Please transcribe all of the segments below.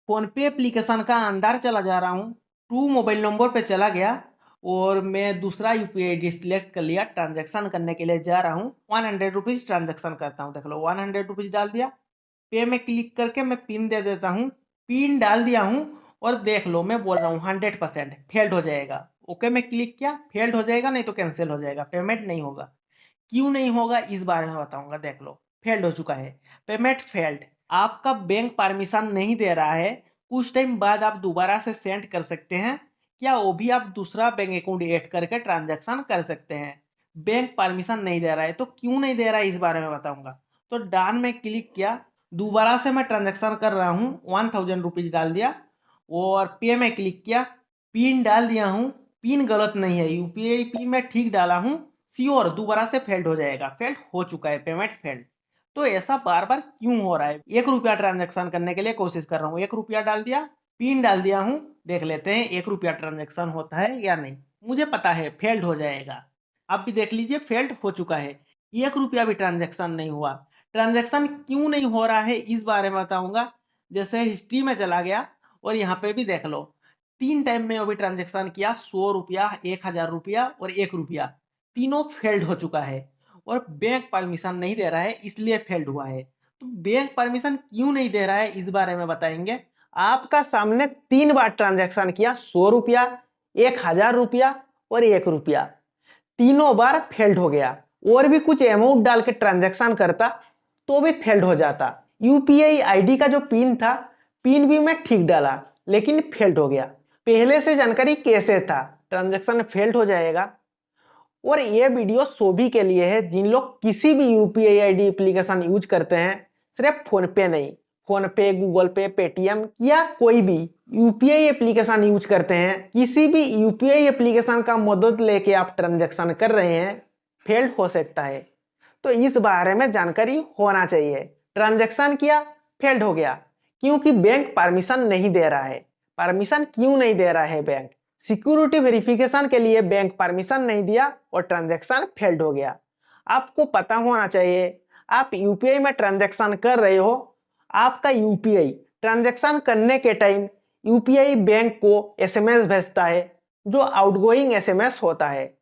Phone पे application का अंदर चला जा रहा हूँ, टू मोबाइल नंबर पे चला गया और मैं दूसरा यूपीआई आईडी सिलेक्ट कर लिया। ट्रांजैक्शन करने के लिए जा रहा हूँ, 100 रुपीज़ ट्रांजैक्शन करता हूँ। देख लो 100 रुपीज़ डाल दिया। पे में क्लिक करके मैं पिन दे देता हूँ, पिन डाल दिया हूँ और देख लो मैं बोल रहा हूँ 100% फेल्ड हो जाएगा। ओके में क्लिक किया, फेल्ड हो जाएगा, नहीं तो कैंसिल हो जाएगा, पेमेंट नहीं होगा। क्यों नहीं होगा इस बारे में बताऊंगा। देख लो फेल्ड हो चुका है, पेमेंट फेल्ड। आपका बैंक परमिशन नहीं दे रहा है, कुछ टाइम बाद आप दोबारा से सेंड कर सकते हैं। क्या वो भी आप दूसरा बैंक अकाउंट ऐड करके ट्रांजैक्शन कर सकते हैं। बैंक परमिशन नहीं दे रहा है, तो क्यों नहीं दे रहा है इस बारे में बताऊंगा। तो डन में क्लिक किया, दोबारा से मैं ट्रांजैक्शन कर रहा हूँ, 1000 रुपीज़ डाल दिया और पे में क्लिक किया, पिन डाल दिया हूँ। पिन गलत नहीं है, यूपीआई पिन मैं ठीक डाला हूँ। श्योर दोबारा से फेल्ड हो जाएगा, फेल्ड हो चुका है, पेमेंट फेल्ड। तो ऐसा बार बार क्यों हो रहा है। 1 रुपया ट्रांजेक्शन करने के लिए कोशिश कर रहा हूँ, 1 रुपया डाल दिया, पिन डाल दिया हूँ। देख लेते हैं 1 रुपया ट्रांजेक्शन होता है या नहीं। मुझे पता है फेल्ड हो जाएगा। आप भी देख लीजिए फेल्ड हो चुका है, 1 रुपया भी ट्रांजेक्शन नहीं हुआ। ट्रांजेक्शन क्यों नहीं हो रहा है इस बारे में बताऊंगा। जैसे हिस्ट्री में चला गया और यहाँ पे भी देख लो, 3 टाइम में अभी ट्रांजेक्शन किया, 100 रुपया, 1000 रुपया और 1 रुपया, तीनों फेल्ड हो चुका है। और बैंक परमिशन नहीं दे रहा है, इसलिए फेल्ड हुआ है। तो बैंक परमिशन क्यों नहीं दे रहा है इस बारे में बताएंगे। आपका सामने 3 बार ट्रांजैक्शन किया, 100 रुपया, 1000 रुपया और 1 रुपया, तीनों बार फेल्ड हो गया। और भी कुछ अमाउंट डाल के ट्रांजैक्शन करता तो भी फेल्ड हो जाता। यूपीआई आईडी का जो पिन था, पिन भी मैं ठीक डाला लेकिन फेल्ड हो गया। पहले से जानकारी कैसे था ट्रांजैक्शन फेल्ड हो जाएगा। और ये वीडियो सभी के लिए है जिन लोग किसी भी यूपीआई आईडी एप्लीकेशन यूज करते हैं, सिर्फ फोन पे नहीं, फोन पे, गूगल पे, पेटीएम या कोई भी यूपीआई एप्लीकेशन यूज करते हैं। किसी भी यूपीआई एप्लीकेशन का मदद लेके आप ट्रांजैक्शन कर रहे हैं, फेल्ड हो सकता है। तो इस बारे में जानकारी होना चाहिए। ट्रांजैक्शन किया, फेल्ड हो गया क्योंकि बैंक परमिशन नहीं दे रहा है। परमिशन क्यों नहीं दे रहा है बैंक, सिक्योरिटी वेरिफिकेशन के लिए बैंक परमिशन नहीं दिया और ट्रांजैक्शन फेल्ड हो गया। आपको पता होना चाहिए, आप यूपीआई में ट्रांजैक्शन कर रहे हो, आपका यूपीआई ट्रांजैक्शन करने के टाइम यूपीआई बैंक को एसएमएस भेजता है, जो आउटगोइंग एसएमएस होता है।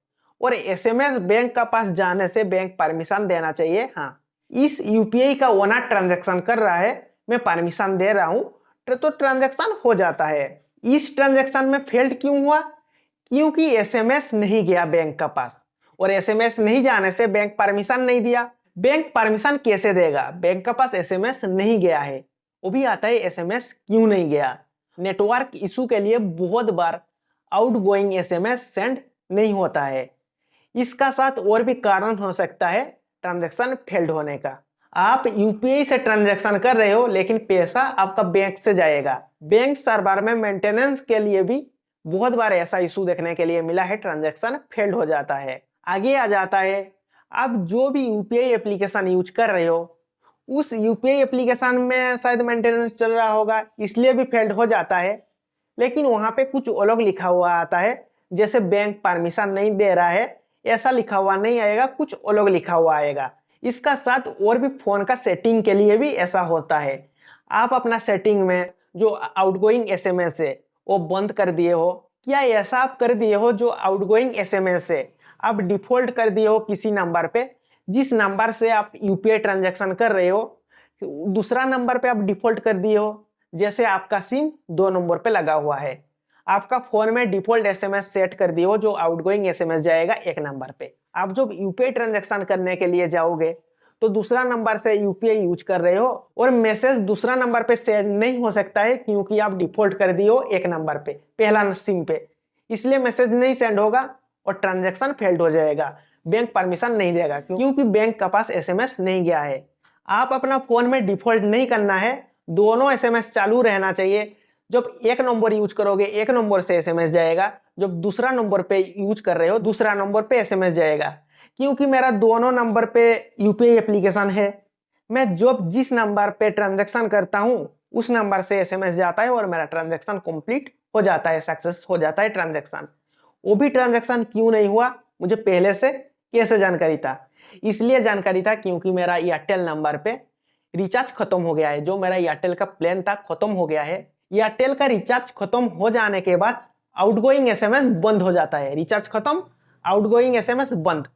और एसएमएस बैंक का पास जाने से बैंक परमिशन देना चाहिए। हाँ, इस यूपीआई का ओनर ट्रांजैक्शन कर रहा है, मैं परमिशन दे रहा हूं, तो ट्रांजैक्शन हो जाता है। इस ट्रांजैक्शन में फेल्ड क्यों हुआ, क्योंकि एसएमएस नहीं गया बैंक का पास, और एसएमएस नहीं जाने से बैंक परमिशन नहीं दिया। बैंक परमिशन कैसे देगा, बैंक का पास एसएमएस नहीं गया है। वो भी आता है एसएमएस क्यों नहीं गया। नेटवर्क इशू के लिए बहुत बार आउटगोइंग एसएमएस सेंड नहीं होता है। इसका साथ और भी कारण हो सकता है ट्रांजैक्शन फेल्ड होने का। आप यूपीआई से ट्रांजैक्शन कर रहे हो लेकिन पैसा आपका बैंक से जाएगा। बैंक सर्वर में मेंटेनेंस के लिए भी बहुत बार ऐसा इशू देखने के लिए मिला है, ट्रांजैक्शन फेल्ड हो जाता है। आगे आ जाता है, आप जो भी यूपीआई एप्लीकेशन यूज कर रहे हो, उस यूपीआई एप्लीकेशन में शायद मेंटेनेंस चल रहा होगा, इसलिए भी फेल्ड हो जाता है। लेकिन वहां पे कुछ अलग लिखा हुआ आता है, जैसे बैंक परमिशन नहीं दे रहा है ऐसा लिखा हुआ नहीं आएगा, कुछ अलग लिखा हुआ आएगा। इसका साथ और भी फोन का सेटिंग के लिए भी ऐसा होता है। आप अपना सेटिंग में जो आउटगोइंग एसएमएस है वो बंद कर दिए हो, क्या ऐसा आप कर दिए हो जो आउटगोइंग एसएमएस है आप डिफॉल्ट कर दिए हो किसी नंबर पे, जिस नंबर से आप यूपीआई ट्रांजैक्शन कर रहे हो दूसरा नंबर पे आप डिफॉल्ट कर दिए हो। जैसे आपका सिम 2 नंबर पे लगा हुआ है, आपका फोन में डिफॉल्ट एसएमएस सेट कर दिए हो जो आउटगोइंग एसएमएस जाएगा 1 नंबर पे। आप जब यूपीआई ट्रांजैक्शन करने के लिए जाओगे तो दूसरा नंबर से यूपीआई यूज कर रहे हो और मैसेज दूसरा नंबर पे सेंड नहीं हो सकता है क्योंकि आप डिफॉल्ट कर दिए हो 1 नंबर पे, पहला सिम पे, इसलिए मैसेज नहीं सेंड होगा और ट्रांजैक्शन फेल्ड हो जाएगा। बैंक परमिशन नहीं देगा क्योंकि बैंक का पास एसएमएस नहीं गया है। आप अपना फोन में डिफॉल्ट नहीं करना है, दोनों एसएमएस चालू रहना चाहिए। जब 1 नंबर यूज करोगे 1 नंबर से एसएमएस जाएगा, जब दूसरा नंबर पे यूज कर रहे हो दूसरा नंबर पे एसएमएस जाएगा। क्योंकि मेरा दोनों नंबर पे यूपीआई एप्लीकेशन है, मैं जब जिस नंबर पे ट्रांजैक्शन करता हूं उस नंबर से एसएमएस जाता है और मेरा ट्रांजैक्शन कंप्लीट हो जाता है, सक्सेस हो जाता है ट्रांजैक्शन। वो भी ट्रांजैक्शन क्यों नहीं हुआ मुझे पहले से कैसे जानकारी था, इसलिए जानकारी था क्योंकि मेरा एयरटेल नंबर पे रिचार्ज खत्म हो गया है। जो मेरा एयरटेल का प्लान था खत्म हो गया है, एयरटेल का रिचार्ज खत्म हो जाने के बाद आउटगोइंग एसएमएस बंद हो जाता है। रिचार्ज खत्म, आउटगोइंग एसएमएस बंद।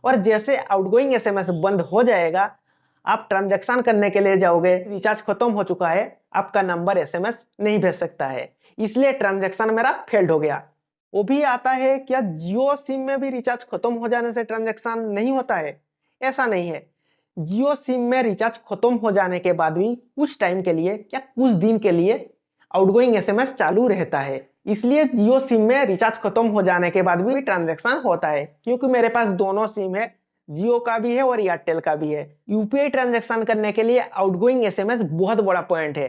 और जैसे आउटगोइंग एसएमएस बंद हो जाएगा, आप ट्रांजैक्शन करने के लिए जाओगे, रिचार्ज खत्म हो चुका है, आपका नंबर एसएमएस नहीं भेज सकता है, इसलिए ट्रांजैक्शन मेरा फेल्ड हो गया। वो भी आता है, क्या जियो सिम में भी रिचार्ज खत्म हो जाने से ट्रांजैक्शन नहीं होता है? ऐसा नहीं है। जियो सिम में रिचार्ज खत्म हो जाने के बाद भी कुछ टाइम के लिए, क्या कुछ दिन के लिए आउटगोइंग एसएमएस चालू रहता है। इसलिए जियो सिम में रिचार्ज खत्म हो जाने के बाद भी ट्रांजैक्शन होता है, क्योंकि मेरे पास दोनों सिम है, जियो का भी है और एयरटेल का भी है। यूपीआई ट्रांजैक्शन करने के लिए आउटगोइंग एसएमएस बहुत बड़ा पॉइंट है।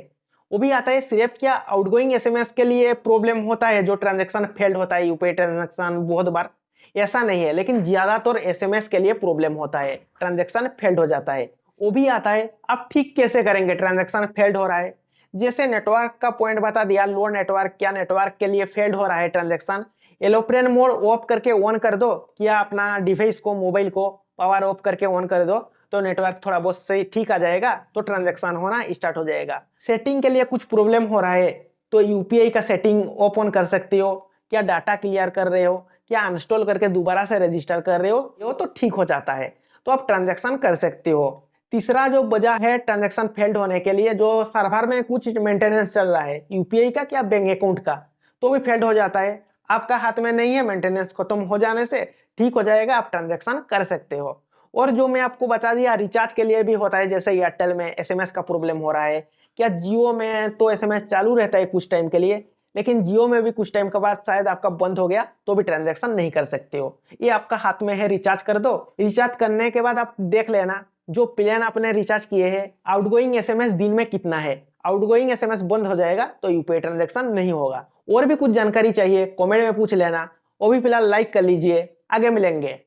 वो भी आता है सिर्फ, क्या आउटगोइंग एसएमएस के लिए प्रॉब्लम होता है जो ट्रांजैक्शन फेल्ड होता है यूपीआई ट्रांजैक्शन बहुत बार? ऐसा नहीं है, लेकिन ज्यादातर एसएमएस के लिए प्रॉब्लम होता है, ट्रांजैक्शन फेल्ड हो जाता है। वो भी आता है, आप ठीक कैसे करेंगे ट्रांजैक्शन फेल्ड हो रहा है? जैसे नेटवर्क का पॉइंट बता दिया, लो नेटवर्क, क्या नेटवर्क के लिए फेल्ड हो रहा है ट्रांजैक्शन, एरोप्लेन मोड ऑफ करके ऑन कर दो, क्या अपना डिवाइस को, मोबाइल को पावर ऑफ करके ऑन कर दो, तो नेटवर्क थोड़ा बहुत सही ठीक आ जाएगा, तो ट्रांजैक्शन होना स्टार्ट हो जाएगा। सेटिंग के लिए कुछ प्रॉब्लम हो रहा है, तो यूपीआई का सेटिंग ओपन कर सकते हो। क्या डाटा क्लियर कर रहे हो, क्या अनस्टॉल करके दोबारा से रजिस्टर कर रहे हो, ये तो ठीक हो जाता है, तो आप ट्रांजैक्शन कर सकते हो। तीसरा जो वजह है ट्रांजैक्शन फेल्ड होने के लिए, जो सर्वर में कुछ मेंटेनेंस चल रहा है यूपीआई का, क्या बैंक अकाउंट का, तो भी फेल्ड हो जाता है। आपका हाथ में नहीं है, मेंटेनेंस खत्म हो जाने से ठीक हो जाएगा, आप ट्रांजैक्शन कर सकते हो। और जो मैं आपको बता दिया, रिचार्ज के लिए भी होता है, जैसे एयरटेल में एसएमएस का प्रॉब्लम हो रहा है, क्या जियो में तो एसएमएस चालू रहता है कुछ टाइम के लिए, लेकिन जियो में भी कुछ टाइम के बाद शायद आपका बंद हो गया, तो भी ट्रांजैक्शन नहीं कर सकते हो। ये आपका हाथ में है, रिचार्ज कर दो। रिचार्ज करने के बाद आप देख लेना, जो प्लान आपने रिचार्ज किए हैं, आउटगोइंग एसएमएस दिन में कितना है। आउटगोइंग एसएमएस बंद हो जाएगा तो यूपीआई ट्रांजैक्शन नहीं होगा। और भी कुछ जानकारी चाहिए कमेंट में पूछ लेना। वो भी फिलहाल लाइक कर लीजिए, आगे मिलेंगे।